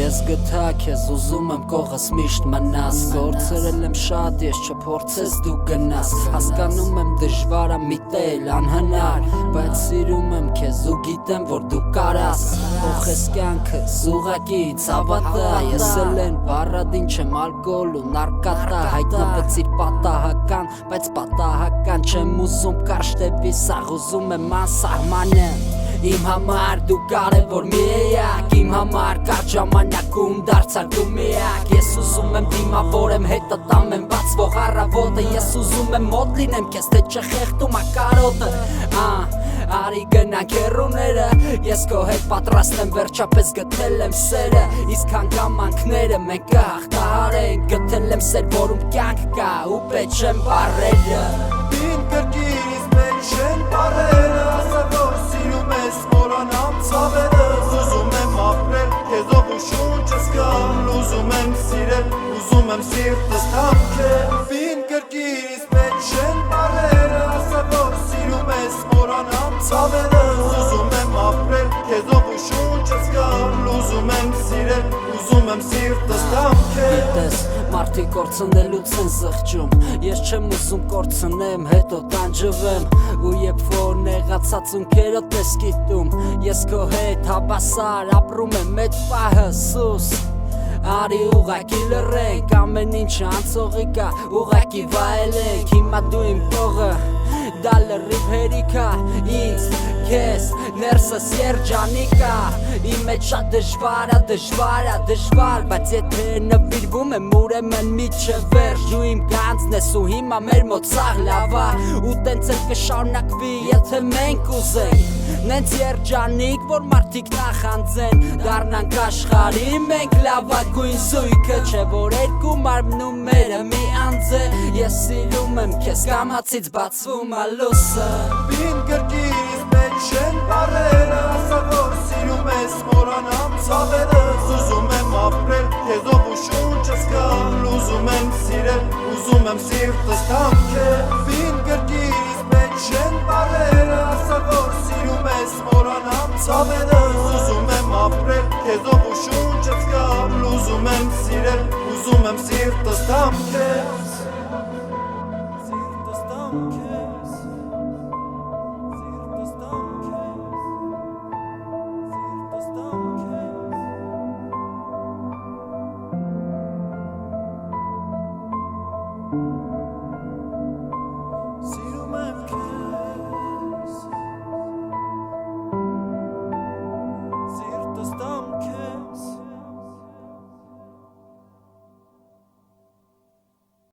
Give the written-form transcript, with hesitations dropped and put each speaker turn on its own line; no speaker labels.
Ես գտա քեզ ուզում եմ կողս միշտ մնաս Գործրել եմ շատ ես չփորձես դու գնաս Հասկանում եմ դժվար է միտել անհնար Բայց սիրում եմ քեզ ու գիտեմ որ դու կարաս Փոխես կյանքս ուղղակի ցավատա Ես էլ են բառադին չեմ ալկոհոլ ու նարկատա Հայտնվեցիր պատահական բայց պատահական չեմ ուզում կարճ տեպի սաղ ուզում եմ անսահմանը Իմ համար դու կարևոր միակ Իմ համար կարճ ժամանակում դարձար դու միակ Ես ուզում եմ դիմավորեմ հետը տամ եմ բացվող առավոտը Ես ուզում եմ մոտ լինեմ քեզ թե չխեղդում ակարոտը Արի գնանք հեռուները Ես քո հետ պատրաստ եմ վերջապես գտել եմ սերը Իսկ հանգամանքները մենք կհաղթահարենք Գտել եմ սեր որում կյանք կա ու պետք չեմ բառերը
Բին կրկինից պետք չեն բառերը Ասա որ սիրում ես մորանամ ցավերս Ուզում եմ ապրել քեզով ու շունչս գալ Ուզում եմ սիրել, ուզում եմ սիրտս թամքել Բին կրկինից պետք չեն բառերը Ասա որ սիրում ես մորանամ ցավերս Ուզում եմ ապրել քեզով ու շունչս գալ Ուզում եմ սիրել, ուզում եմ սիրտս թամքել
Գիտես, մարդիկ կորցնելուց են զղջում Ես չեմ ուզում կորցնեմ, հետո տանջվեմ Ու երբ որ նեղացած ունքերդ ես գիտում Ես քո հետ հավասար ապրում եմ այդ պահը սուս Արի ուղակի լռենք, ամեն ինչ անցողի կա Ուղակի վայելենք, հիմա դու իմ տողը Դա լրիվ հերիքա ինձ, քեզ, ներսս երջանիկա Իմ մեջ շատ դժվար Բայց եթե նվիրվում եմ ուրեմն միջև վերջ Դու իմ գանձն ես ու հիմա մեր մոտ սաղ լավա Ու տենց էլ կշարունակվի եթե մենք ուզենք Նենց երջանիկ որ մարդիկ նախանձեն Դառնանք աշխարհի մենք լավագույն զույգը Չէ որ երկու մարմնումները մի անձ է Ես սիրում եմ քեզ կամացից բացվում ա լույսը
Բին կրկինից պետք չեն բառերը Ասա որ սիրում ես մորանամ ցավերս Ուզում եմ ապրել քեզով ու շունչս գալ Ուզում եմ սիրել, ուզում եմ սիրտս թամքել Բին կրկինից պետք չեն բառերը Ասա որ սիրում ես մորանամ ցավերս Ուզում եմ ապրել քեզով ու շունչս գալ Ուզում եմ սիրել, ուզում եմ սիրտս թամքել Սիրտս թամքել Thank you.